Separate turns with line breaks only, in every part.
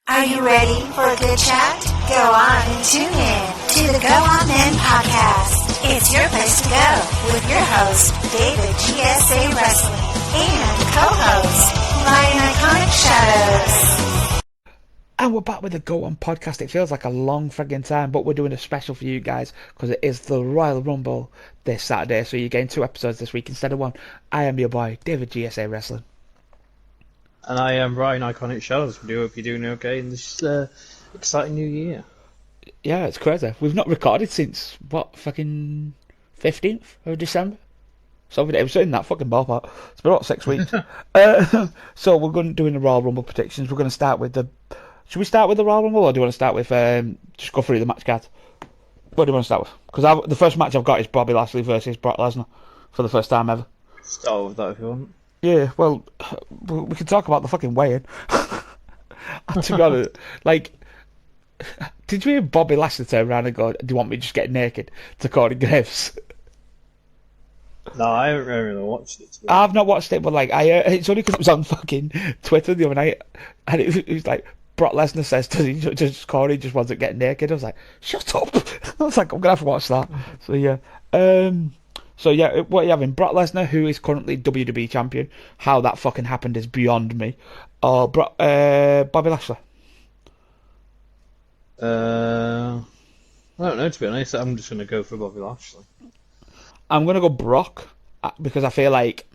Are you ready for a good chat? Go on and tune in to the Go On Men podcast. It's your place to go with your host, David GSA Wrestling, and co-host, Ryan Iconic Shadows.
And we're back with the Go On podcast. It feels like a long friggin' time, but we're doing a special for you guys because it is the Royal Rumble this Saturday, so you're getting 2 episodes this week instead of 1. I am your boy, David GSA Wrestling.
And I am Ryan Iconic Shadows. We hope you're doing okay in this exciting new year.
Yeah, it's crazy. We've not recorded since, fucking 15th of December? Something, it was in that fucking ballpark. It's been about 6 weeks. So we're going to doing the Royal Rumble predictions. We're going to start with the... Should we start with the Royal Rumble, or do you want to start with... just go through the match card? What do you want to start with? Because the first match I've got is Bobby Lashley versus Brock Lesnar for the first time ever.
Start with that if you want.
Yeah, well, we can talk about the fucking weigh-in. To be honest, like, did you hear Bobby Lashley turn around and go, "Do you want me to just get naked?" to Corey Graves?
No, I haven't really watched it.
I've not watched it, but like, it's only because it was on fucking Twitter the other night, and it was like Brock Lesnar says, "Does he just Corey just wants to get naked?" I was like, "Shut up!" I was like, "I'm gonna have to watch that." So yeah. So yeah, what are you having? Brock Lesnar, who is currently WWE champion. How that fucking happened is beyond me. Or Bobby Lashley.
I don't know, to be honest. I'm just going to go for Bobby Lashley.
I'm gonna go Brock because I feel like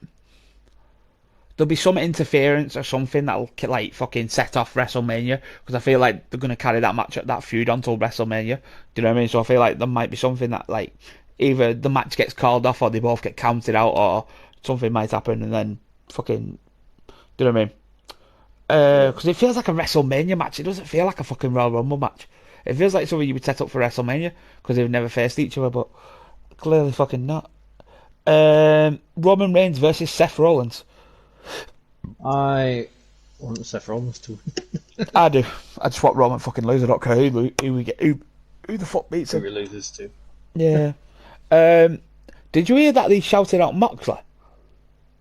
there'll be some interference or something that'll like fucking set off WrestleMania, because I feel like they're gonna carry that feud until WrestleMania. Do you know what I mean? So I feel like there might be something that like either the match gets called off or they both get counted out or something might happen and then fucking... Do you know what I mean? Because it feels like a WrestleMania match. It doesn't feel like a fucking Royal Rumble match. It feels like something you would set up for WrestleMania because they've never faced each other, but clearly fucking not. Roman Reigns versus Seth Rollins.
I want Seth Rollins to win.
I do. I just want Roman fucking lose. I don't care who the fuck beats him.
Who loses to.
Yeah. Did you hear that they shouted out Moxley?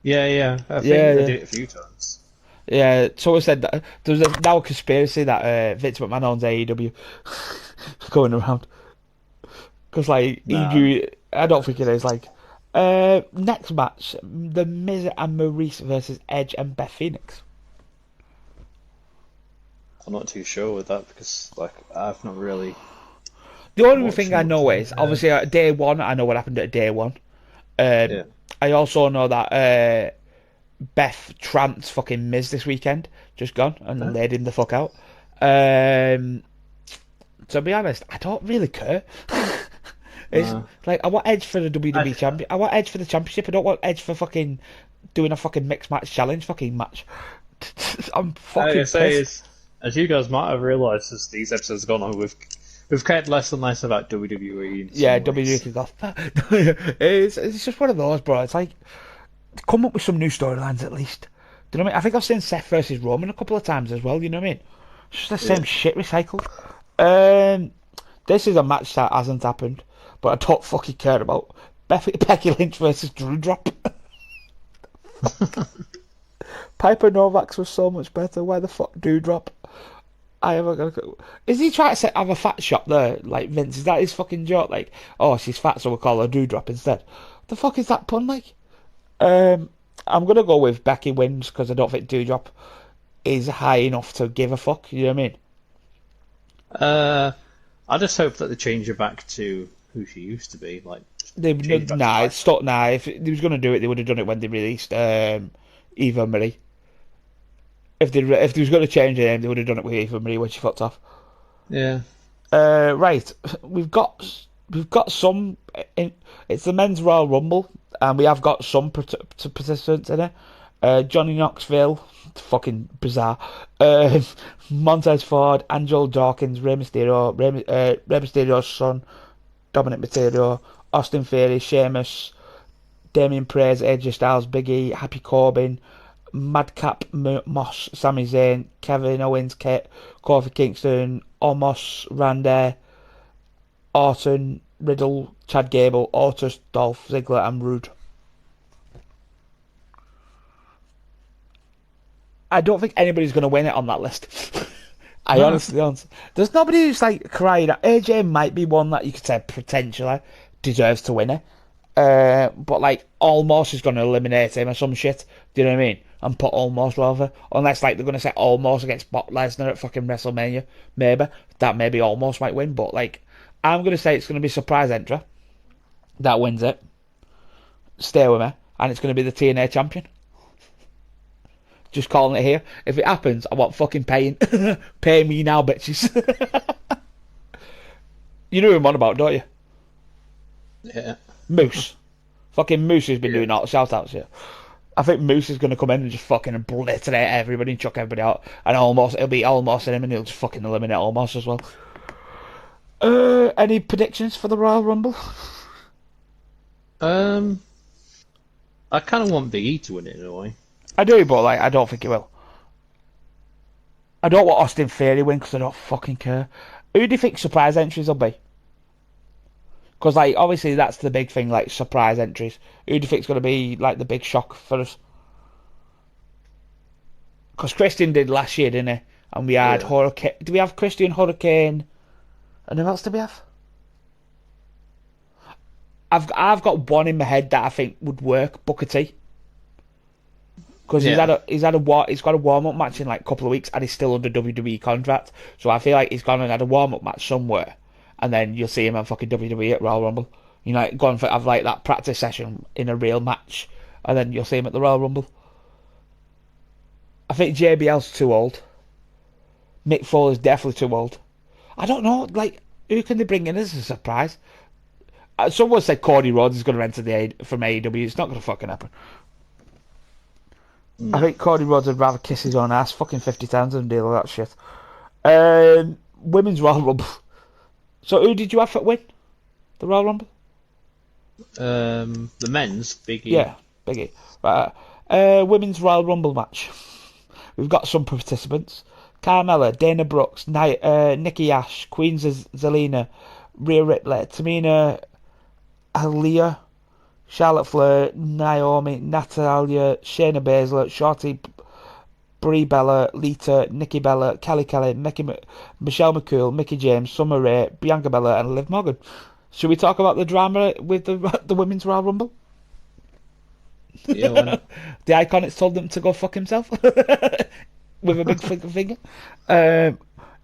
Yeah. I think they did it a few times.
Yeah, someone said that there was now a conspiracy that Vince McMahon owns AEW going around. Because, like, I don't think it is. Like, next match, The Miz and Maurice versus Edge and Beth Phoenix.
I'm not too sure with that because, like, I've not really...
The only thing I know is, obviously, at day one, I know what happened at day one. I also know that Beth tramped fucking Miz this weekend, just gone, and laid him the fuck out. To be honest, I don't really care. It's like, I want Edge for the WWE champion. I want Edge for the championship. I don't want Edge for fucking doing a fucking mixed match challenge fucking match. I'm fucking pissed.
As you guys might have realised as these episodes have gone on, we've cared less and less about WWE.
Yeah, WWE can go. It's just one of those, bro. It's like, come up with some new storylines at least. Do you know what I mean? I think I've seen Seth versus Roman a couple of times as well. You know what I mean? It's just the same shit recycled. This is a match that hasn't happened, but I don't fucking care about. Becky Lynch versus Doudrop. Piper Novak was so much better. Why the fuck Doudrop? Is he trying to have a fat shop there? Like, Vince, is that his fucking joke? Like, oh, she's fat, so we'll call her Doudrop instead. What the fuck is that pun like? I'm gonna go with Becky wins because I don't think Doudrop is high enough to give a fuck. You know what I mean?
I just hope that they change her back to who she used to be. Like,
If they was gonna do it, they would have done it when they released Eva Marie. If they was going to change her name, they would have done it with Eva Marie when she fucked off.
Yeah.
Right. We've got some. It's the men's Royal Rumble, and we have got some participants in it. Johnny Knoxville, fucking bizarre. Montez Ford, Angelo Dawkins, Rey Mysterio, Rey Mysterio's son, Dominic Mysterio, Austin Theory, Sheamus, Damian Priest, AJ Styles, Big E, Happy Corbin, Madcap Moss, Sami Zayn, Kevin Owens, Kofi Kingston, Omos, Randy, Orton, Riddle, Chad Gable, Otis, Dolph Ziggler, and Rude. I don't think anybody's going to win it on that list. I
No.
honestly don't. There's nobody who's like crying. AJ might be one that you could say potentially deserves to win it. But like Almost is going to eliminate him or some shit. Do you know what I mean? And put Almost over. Unless like they're going to say Almost against Brock Lesnar at fucking WrestleMania. Maybe. That maybe Almost might win. But like, I'm going to say it's going to be surprise entry. That wins it. Stay with me. And it's going to be the TNA champion. Just calling it here. If it happens, I want fucking paying. Pay me now, bitches. You know who I'm on about, don't you?
Yeah.
Moose. Fucking Moose has been doing all the shout outs here. I think Moose is going to come in and just fucking obliterate everybody and chuck everybody out. And it'll be Almost in him and he'll just fucking eliminate Almost as well. Any predictions for the Royal Rumble?
I kind of want Big E to win it in a way.
I do, but like, I don't think he will. I don't want Austin Theory win because I don't fucking care. Who do you think surprise entries will be? Because like, obviously that's the big thing, like surprise entries. Who do you think's going to be like the big shock for us? Because Christian did last year, didn't he? And we had Hurricane. Do we have Christian, Hurricane? And who else do we have? I've got one in my head that I think would work. Booker T. Because he's got a warm up match in like a couple of weeks, and he's still under WWE contract. So I feel like he's gone and had a warm up match somewhere, and then you'll see him on fucking WWE at Royal Rumble. You know, like, going for have like that practice session in a real match, and then you'll see him at the Royal Rumble. I think JBL's too old. Mick Foley's definitely too old. I don't know, like, who can they bring in as a surprise? Someone said Cody Rhodes is going to enter from AEW. It's not going to fucking happen. I think Cody Rhodes would rather kiss his own ass fucking 50 times than deal with that shit. Women's Royal Rumble. So who did you have for win the Royal Rumble?
The men's Big E.
Yeah, Big E. Right. Women's Royal Rumble match. We've got some participants. Carmella, Dana Brooks, Nikki Ash, Queen Zelina, Rhea Ripley, Tamina, Aaliyah, Charlotte Flair, Naomi, Natalia, Shayna Baszler, Shorty, Brie Bella, Lita, Nikki Bella, Kelly, Michelle McCool, Mickie James, Summer Rae, Bianca Belair, and Liv Morgan. Should we talk about the drama with the Women's Royal Rumble?
Yeah, why not?
The Iconics told them to go fuck himself with a big finger.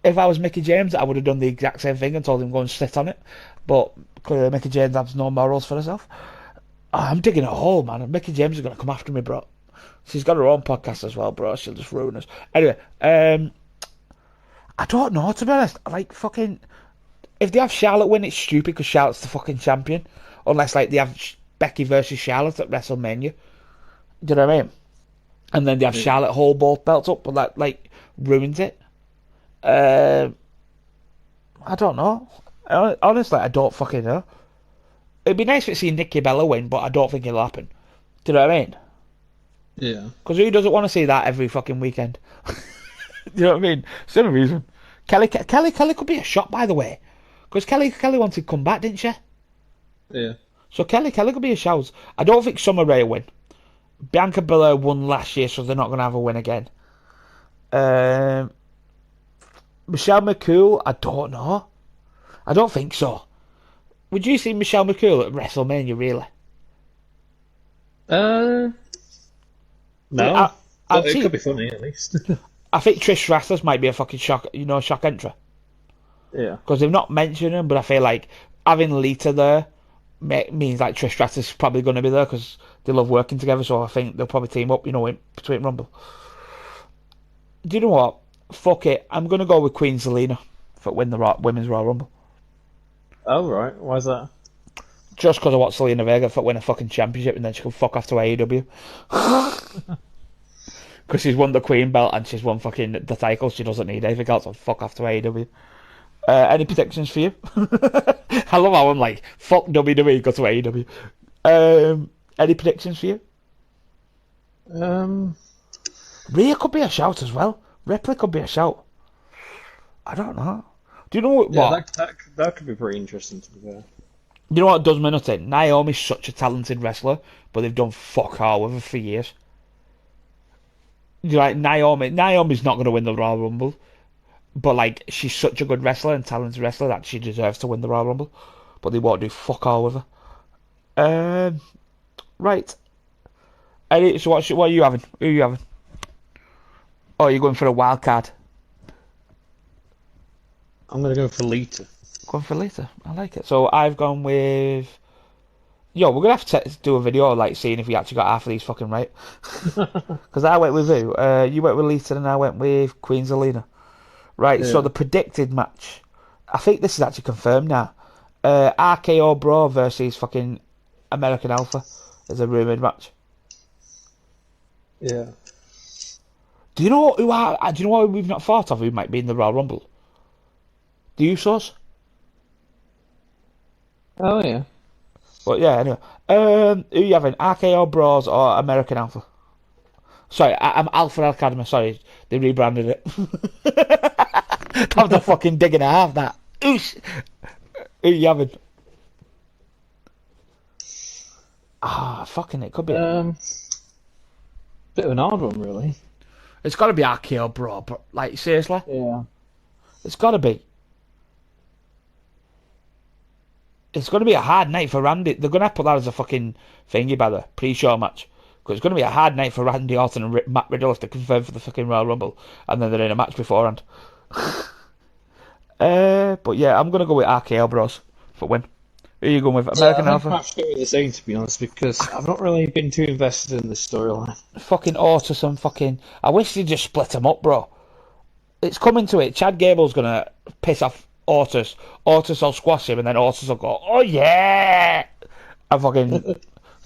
If I was Mickie James, I would have done the exact same thing and told him to go and sit on it. But clearly Mickie James has no morals for herself. Oh, I'm digging a hole, man. Mickie James is going to come after me, bro. She's got her own podcast as well, bro. She'll just ruin us. Anyway, I don't know, to be honest. Like, fucking... If they have Charlotte win, it's stupid because Charlotte's the fucking champion. Unless, like, they have Becky versus Charlotte at WrestleMania. Do you know what I mean? And then they have Charlotte hold both belts up, but that, like, ruins it. I don't know. Honestly, I don't fucking know. It'd be nice to see Nikki Bella win, but I don't think it'll happen. Do you know what I mean?
Yeah.
Because who doesn't want to see that every fucking weekend? You know what I mean? It's the only reason. Kelly could be a shot, by the way. Because Kelly wanted to come back, didn't she?
Yeah.
So Kelly could be a shout. I don't think Summer Rae will win. Bianca Belair won last year, so they're not going to have a win again. Michelle McCool, I don't know. I don't think so. Would you see Michelle McCool at WrestleMania, really?
No.
I'd
It
see-
could be funny, at least.
I think Trish Stratus might be a fucking shock entry.
Yeah.
Because they've not mentioned him, but I feel like having Lita there means like Trish Stratus is probably going to be there because they love working together, so I think they'll probably team up, between Rumble. Do you know what? Fuck it. I'm going to go with Queen Zelina for win the Women's Royal Rumble.
Oh, right. Why's that?
Just because I want Selena Vega for win a fucking championship and then she can fuck off to AEW. Because she's won the Queen belt and she's won fucking the title. She doesn't need anything else, so fuck off to AEW. Any predictions for you? I love how I'm like, fuck WWE, go to AEW. Any predictions for you? Rhea could be a shout as well. Ripley could be a shout. I don't know. Do you know what?
Yeah, that could be pretty interesting to be fair.
You know what does me nothing? Naomi's such a talented wrestler, but they've done fuck all with her for years. You're like, Naomi's not going to win the Royal Rumble. but like she's such a good wrestler and talented wrestler that she deserves to win the Royal Rumble. But they won't do fuck all with her. Right. Eddie, so what are you having? Who are you having? Oh, you're going for a wild card.
I'm gonna go for Lita.
Going for Lita. I like it. So I've gone with. Yo, we're gonna have to do a video like seeing if we actually got half of these fucking right. Because I went with who? You went with Lita and I went with Queen Zelina. Right. So
Yeah.
the predicted match. I think this is actually confirmed now. RKO Bro versus fucking American Alpha is a rumored match.
Yeah.
Do you know do you know what we've not thought of who might be in the Royal Rumble? The Usos?
Oh yeah.
But yeah, anyway. Who you having? RKO Bros or American Alpha? Sorry, I'm Alpha Academy, sorry. They rebranded it. Have the fucking dig and a half that. Oosh. Who you having? Fucking it could be.
Bit of an odd one, really.
It's gotta be RKO Bro, but like seriously?
Yeah.
It's gotta be. It's going to be a hard night for Randy. They're going to put that as a fucking thingy by the pre-show match. Because it's going to be a hard night for Randy Orton and Matt Riddle if they confirm for the fucking Royal Rumble. And then they're in a match beforehand. But yeah, I'm going to go with RKO Bros for win. Who are you going with? American
I
Alpha?
think I have to go with the same, to be honest, because I've not really been too invested in this storyline.
Fucking Otis and fucking... I wish they'd just split them up, bro. It's coming to it. Chad Gable's going to piss off Otis will squash him, and then Otis will go, oh yeah! And fucking, do you know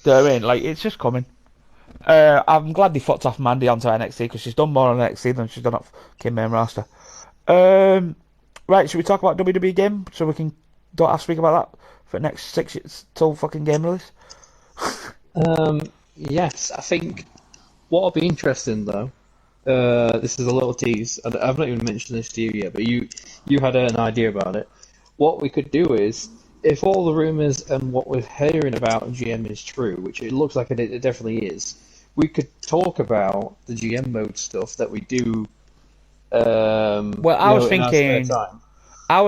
what I mean? Like, it's just coming. I'm glad they fucked off Mandy onto NXT, because she's done more on NXT than she's done off Kim main roster. Right, should we talk about WWE Game, so we can don't have to speak about that for the next 6 years till fucking game release?
Yes, I think what would be interesting, though, this is a little tease. I've not even mentioned this to you yet, but you had an idea about it. What we could do is, if all the rumours and what we're hearing about GM is true, which it looks like it definitely is, we could talk about the GM mode stuff that we do.
Well, I was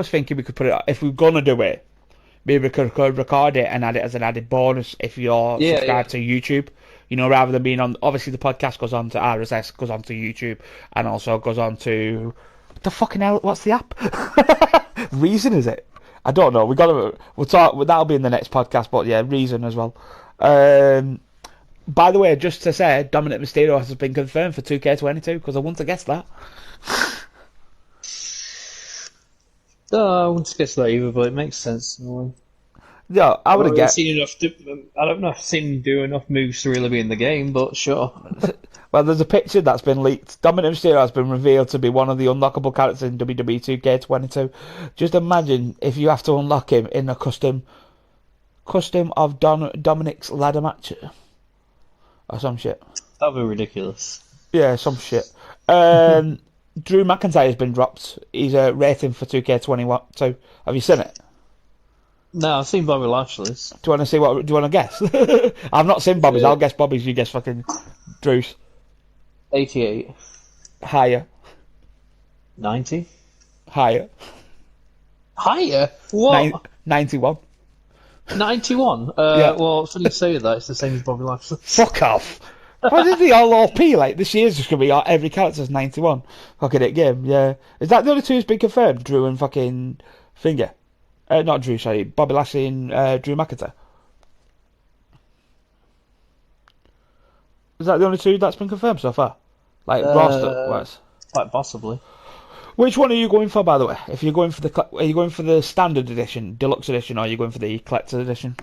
thinking we could put it, if we're gonna do it, maybe we could record it and add it as an added bonus if you're subscribed to YouTube. You know, rather than being on, obviously the podcast goes on to RSS, goes on to YouTube, and also goes on to the fucking hell. What's the app? Reason, is it? I don't know. We'll talk. That'll be in the next podcast. But yeah, Reason as well. By the way, just to say, Dominic Mysterio has been confirmed for 2K22 because I wouldn't have guessed that.
I wouldn't guess that either, but it makes sense in a way.
Yeah, I would have guessed.
I don't know if I've seen him do enough moves to really be in the game, but sure.
Well, there's a picture that's been leaked. Dominic Mysterio has been revealed to be one of the unlockable characters in WWE 2K22. Just imagine if you have to unlock him in a custom of Dominic's ladder match or some shit.
That'd be ridiculous.
Yeah, some shit. Drew McIntyre has been dropped. He's a rating for 2K22. Have you seen it?
No, I've seen Bobby Lashley's.
Do you want to see what? Do you want to guess? I've not seen Bobby's. I'll guess Bobby's. You guess fucking Drew's.
88.
Higher.
90.
Higher.
Higher? What?
91.
91?
Yeah.
Well, it's funny you say that. It's the same as Bobby Lashley.
Fuck off. Why did they all OP? Like, this year's just going to be every character's 91. Fucking it game, yeah. Is that the only two who's been confirmed? Drew and fucking Finger? Not Drew, sorry. Bobby Lashley and Drew McIntyre. Is that the only two that's been confirmed so far? Like, roster-wise?
Quite possibly.
Which one are you going for, by the way? If you're going for are you going for the standard edition, deluxe edition, or are you going for the collector's edition?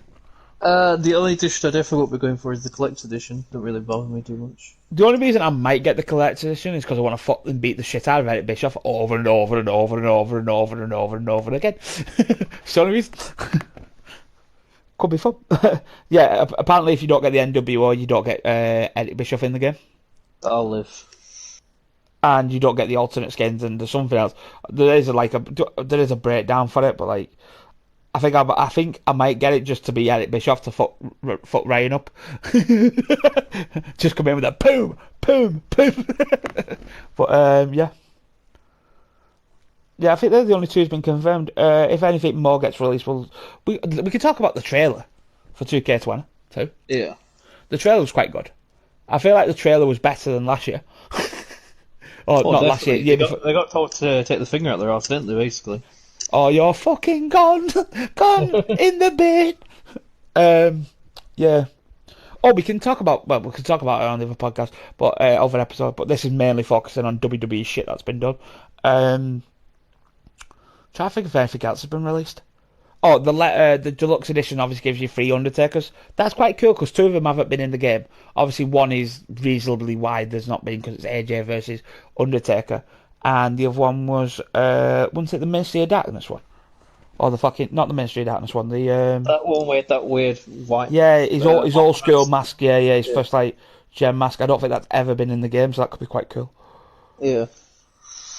The only edition I definitely won't be going for is the collector's edition. Don't really bother me too much.
The only reason I might get the collector's edition is because I want to fuck and beat the shit out of Eric Bischoff over and over and over and over and over and over and over again. It's the only reason. Could be fun. Yeah, apparently if you don't get the NWO, you don't get Eric Bischoff in the game.
I'll live.
And you don't get the alternate skins, and there's something else. There is a breakdown for it, but like, I think I might get it just to be Eric Bischoff to fuck Ryan up. Just come in with a boom, boom, boom. But yeah. Yeah, I think they're the only two who's been confirmed. If anything more gets released, we can talk about the trailer for 2K20 too.
Yeah.
The trailer was quite good. I feel like the trailer was better than last year. Or not last year,
They got told to take the finger out their arse, didn't they, basically?
Oh, you're fucking gone in the bin. Yeah. Oh, we can talk about it on the other podcast, but other episode. But this is mainly focusing on WWE shit that's been done. Trying to think if anything else has been released. Oh, the deluxe edition obviously gives you 3 Undertakers. That's quite cool because 2 of them haven't been in the game. Obviously, one is reasonably wide. There's not been because it's AJ versus Undertaker, and the other one was wasn't it the Ministry of Darkness one, or the fucking not the Ministry of Darkness one? The
that one with that weird white.
Yeah, his old school mask. Yeah, his first like gem mask. I don't think that's ever been in the game, so that could be quite cool.
Yeah.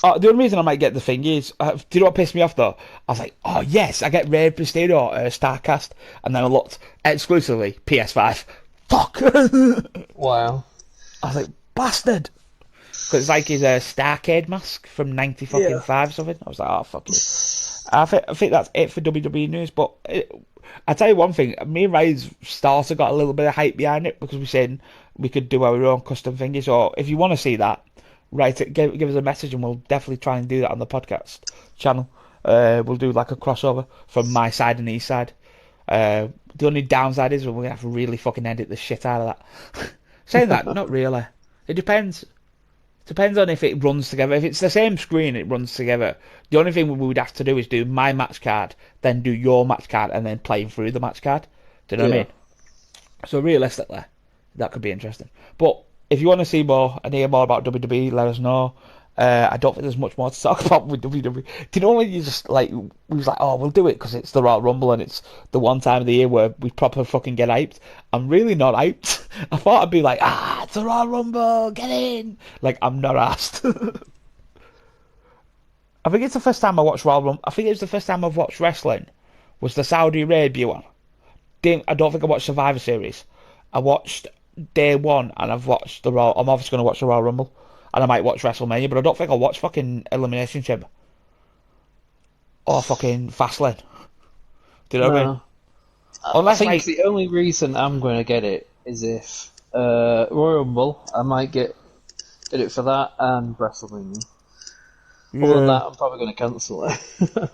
The only reason I might get the thing is, do you know what pissed me off though? I was like, oh yes, I get Rey Mysterio, Starcast, and then I looked exclusively PS5. Fuck.
Wow.
I was like, bastard. Because it's like his Starcade mask from 95 or something. I was like, oh fuck you. I think that's it for WWE news. But I tell you one thing, me and Ryan's starter got a little bit of hype behind it because we said we could do our own custom thingy. So if you want to see that, write it, give us a message, and we'll definitely try and do that on the podcast channel. We'll do like a crossover from my side and his side. The only downside is we're gonna have to really fucking edit the shit out of that. Saying that, not really. It depends. Depends on if it runs together. If it's the same screen, it runs together. The only thing we would have to do is do my match card, then do your match card, and then playing through the match card. Do you know what I mean? So realistically, that could be interesting. But if you want to see more and hear more about WWE, let us know. I don't think there's much more to talk about with WWE. Do you know when you just like, we was like, oh, we'll do it because it's the Royal Rumble and it's the one time of the year where we proper fucking get hyped. I'm really not hyped. I thought I'd be like, it's the Royal Rumble, get in. Like, I'm not asked. I think it's the first time I watched Royal Rumble. I think it was the first time I've watched wrestling. Was the Saudi Arabia one. I don't think I watched Survivor Series. I watched Day 1 and I've watched the Royal. I'm obviously going to watch the Royal Rumble. And I might watch WrestleMania, but I don't think I'll watch fucking Elimination Chamber. Or fucking Fastlane. Do you know what I mean? Unless,
I think the only reason I'm going to get it is if Royal Rumble, I might get it for that and WrestleMania. Yeah. Other than that, I'm probably going to cancel it.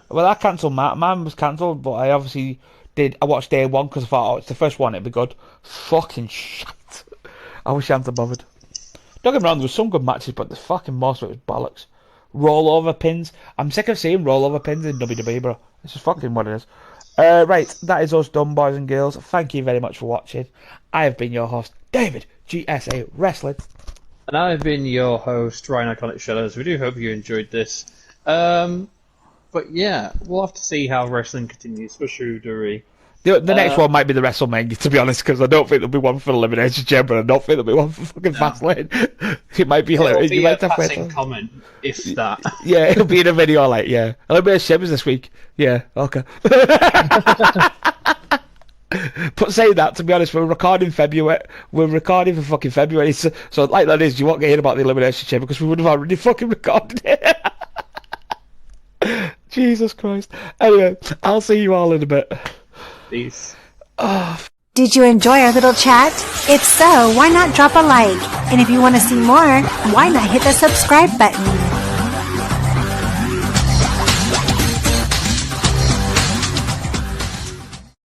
Well, I cancelled mine was cancelled, but I obviously did. I watched Day 1 because I thought, it's the first one, it'd be good. Fucking shit. I wish I hadn't bothered. Don't get me wrong, there was some good matches, but the fucking most of it was bollocks. Rollover pins. I'm sick of seeing rollover pins in WWE, bro. This is fucking what it is. Right, that is us done, boys and girls. Thank you very much for watching. I have been your host, David GSA Wrestling.
And I've been your host, Ryan Iconic Shadows. We do hope you enjoyed this. But yeah, we'll have to see how wrestling continues for WWE.
The next one might be the WrestleMania, to be honest, because I don't think there'll be one for Elimination Chamber, and I don't think there'll be one for fucking Fastlane. It might be hilarious.
It'll be a passing comment, if that.
Yeah, it'll be in a video like, yeah. Elimination Chamber's this week. Yeah, okay. But saying that, to be honest, we're recording February. We're recording for fucking February, so like that is, you won't get hear about the Elimination Chamber because we would have already fucking recorded it. Jesus Christ. Anyway, I'll see you all in a bit.
Peace.
Did you enjoy our little chat? If so, why not drop a like? And if you want to see more, why not hit the subscribe button?